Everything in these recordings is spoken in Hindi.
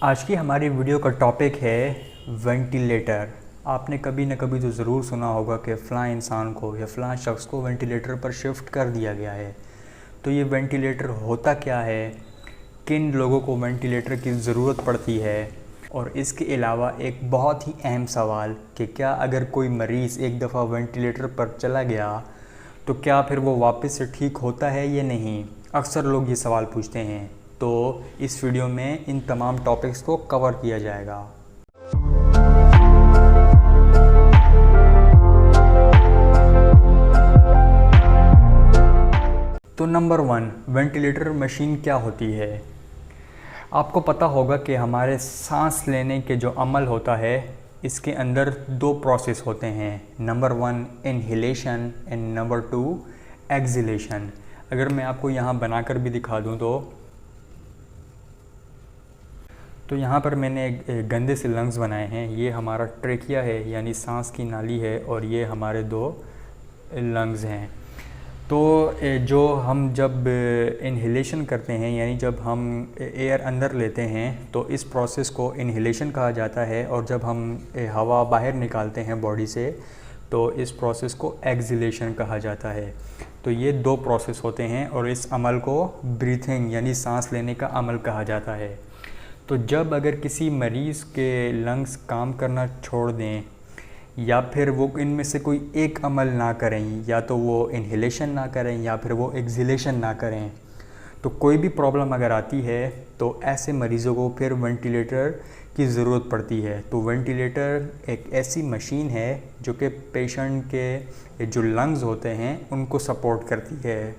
आज की हमारी वीडियो का टॉपिक है वेंटिलेटर। आपने कभी न कभी तो ज़रूर सुना होगा कि फ़लाँ इंसान को या फ़लाँ शख्स को वेंटिलेटर पर शिफ्ट कर दिया गया है। तो ये वेंटिलेटर होता क्या है, किन लोगों को वेंटिलेटर की ज़रूरत पड़ती है, और इसके अलावा एक बहुत ही अहम सवाल कि क्या अगर कोई मरीज़ एक दफ़ा वेंटिलेटर पर चला गया तो क्या फिर वो वापस से ठीक होता है या नहीं। अक्सर लोग ये सवाल पूछते हैं, तो इस वीडियो में इन तमाम टॉपिक्स को कवर किया जाएगा। तो नंबर 1, वेंटिलेटर मशीन क्या होती है। आपको पता होगा कि हमारे सांस लेने के जो अमल होता है, इसके अंदर 2 प्रोसेस होते हैं। Number 1 inhalation and number 2 exhalation. अगर मैं आपको यहाँ बनाकर भी दिखा दूँ तो यहाँ पर मैंने एक गंदे से लंग्स बनाए हैं। ये हमारा ट्रेकिया है, यानी सांस की नाली है, और ये हमारे 2 लंग्स हैं। तो जो हम जब इनहेलेशन करते हैं, यानी जब हम एयर अंदर लेते हैं, तो इस प्रोसेस को इनहेलेशन कहा जाता है, और जब हम हवा बाहर निकालते हैं बॉडी से, तो इस प्रोसेस को एक्सहेलेशन कहा जाता है। तो ये 2 प्रोसेस होते हैं, और इस अमल को ब्रीथिंग यानी सांस लेने का अमल कहा जाता है। तो जब अगर किसी मरीज़ के लंग्स काम करना छोड़ दें, या फिर वो इनमें से कोई एक अमल ना करें, या तो वो इनहेलेशन ना करें या फिर वो एक्सहेलेशन ना करें, तो कोई भी प्रॉब्लम अगर आती है तो ऐसे मरीज़ों को फिर वेंटिलेटर की ज़रूरत पड़ती है। तो वेंटिलेटर एक ऐसी मशीन है जो कि पेशेंट के जो लंग्स होते हैं उनको सपोर्ट करती है।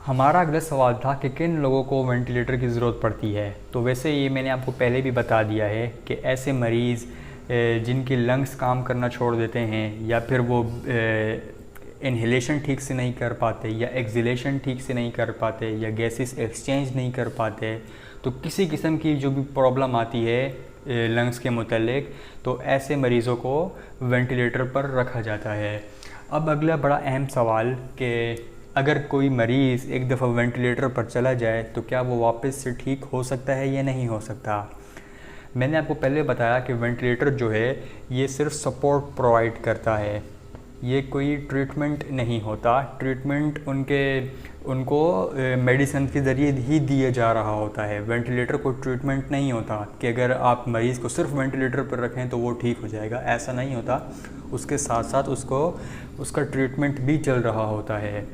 हमारा अगला सवाल था कि किन लोगों को वेंटिलेटर की ज़रूरत पड़ती है। तो वैसे ये मैंने आपको पहले भी बता दिया है कि ऐसे मरीज़ जिनके लंग्स काम करना छोड़ देते हैं, या फिर वो इनहेलेशन ठीक से नहीं कर पाते, या एक्सहेलेशन ठीक से नहीं कर पाते, या गैसेस एक्सचेंज नहीं कर पाते, तो किसी किस्म की जो भी प्रॉब्लम आती है लंग्स के मुतल्लिक, तो ऐसे मरीज़ों को वेंटिलेटर पर रखा जाता है। अब अगला बड़ा अहम सवाल कि अगर कोई मरीज़ एक दफ़ा वेंटिलेटर पर चला जाए तो क्या वो वापस से ठीक हो सकता है या नहीं हो सकता। मैंने आपको पहले बताया कि वेंटिलेटर जो है ये सिर्फ सपोर्ट प्रोवाइड करता है, ये कोई ट्रीटमेंट नहीं होता। ट्रीटमेंट उनको मेडिसिन के ज़रिए ही दिया जा रहा होता है। वेंटिलेटर कोई ट्रीटमेंट नहीं होता कि अगर आप मरीज़ को सिर्फ वेंटिलेटर पर रखें तो वो ठीक हो जाएगा, ऐसा नहीं होता। उसके साथ साथ उसका ट्रीटमेंट भी चल रहा होता है।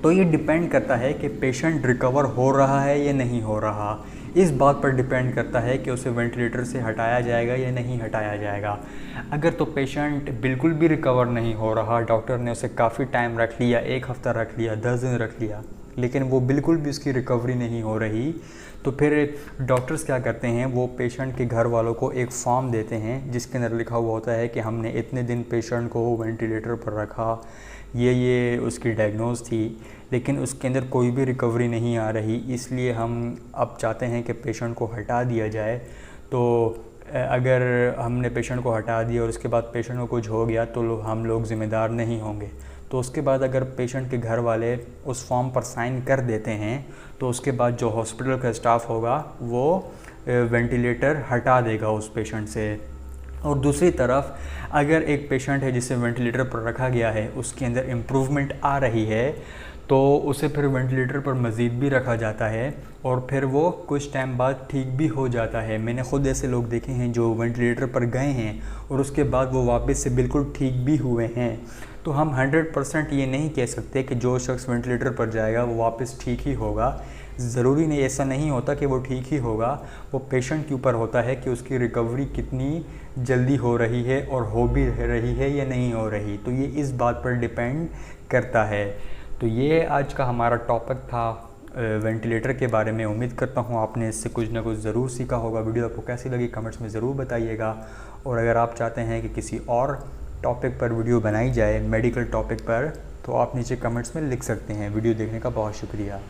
तो ये डिपेंड करता है कि पेशेंट रिकवर हो रहा है या नहीं हो रहा। इस बात पर डिपेंड करता है कि उसे वेंटिलेटर से हटाया जाएगा या नहीं हटाया जाएगा। अगर तो पेशेंट बिल्कुल भी रिकवर नहीं हो रहा, डॉक्टर ने उसे काफ़ी टाइम रख लिया, 1 हफ़्ता रख लिया, 10 दिन रख लिया, लेकिन वो बिल्कुल भी उसकी रिकवरी नहीं हो रही, तो फिर डॉक्टर्स क्या करते हैं, वो पेशेंट के घर वालों को एक फॉर्म देते हैं जिसके अंदर लिखा हुआ होता है कि हमने इतने दिन पेशेंट को वेंटिलेटर पर रखा, ये उसकी डायग्नोज थी, लेकिन उसके अंदर कोई भी रिकवरी नहीं आ रही, इसलिए हम अब चाहते हैं कि पेशेंट को हटा दिया जाए। तो अगर हमने पेशेंट को हटा दिया और उसके बाद पेशेंट को कुछ हो गया तो हम लोग ज़िम्मेदार नहीं होंगे। तो उसके बाद अगर पेशेंट के घर वाले उस फॉर्म पर साइन कर देते हैं, तो उसके बाद जो हॉस्पिटल का स्टाफ होगा वो वेंटिलेटर हटा देगा उस पेशेंट से। और दूसरी तरफ अगर एक पेशेंट है जिसे वेंटिलेटर पर रखा गया है, उसके अंदर इम्प्रूवमेंट आ रही है, तो उसे फिर वेंटिलेटर पर मज़ीद भी रखा जाता है, और फिर वो कुछ टाइम बाद ठीक भी हो जाता है। मैंने ख़ुद ऐसे लोग देखे हैं जो वेंटिलेटर पर गए हैं और उसके बाद वो वापस से बिल्कुल ठीक भी हुए हैं। तो हम 100% ये नहीं कह सकते कि जो शख्स वेंटिलेटर पर जाएगा वो वापस ठीक ही होगा। ज़रूरी नहीं, ऐसा नहीं होता कि वो ठीक ही होगा। वो पेशेंट के ऊपर होता है कि उसकी रिकवरी कितनी जल्दी हो रही है और हो भी रही है या नहीं हो रही। तो ये इस बात पर डिपेंड करता है। तो ये आज का हमारा टॉपिक था वेंटिलेटर के बारे में। उम्मीद करता हूँ आपने इससे कुछ ना कुछ ज़रूर सीखा होगा। वीडियो आपको कैसी लगी कमेंट्स में ज़रूर बताइएगा, और अगर आप चाहते हैं कि किसी और टॉपिक पर वीडियो बनाई जाए, मेडिकल टॉपिक पर, तो आप नीचे कमेंट्स में लिख सकते हैं। वीडियो देखने का बहुत शुक्रिया।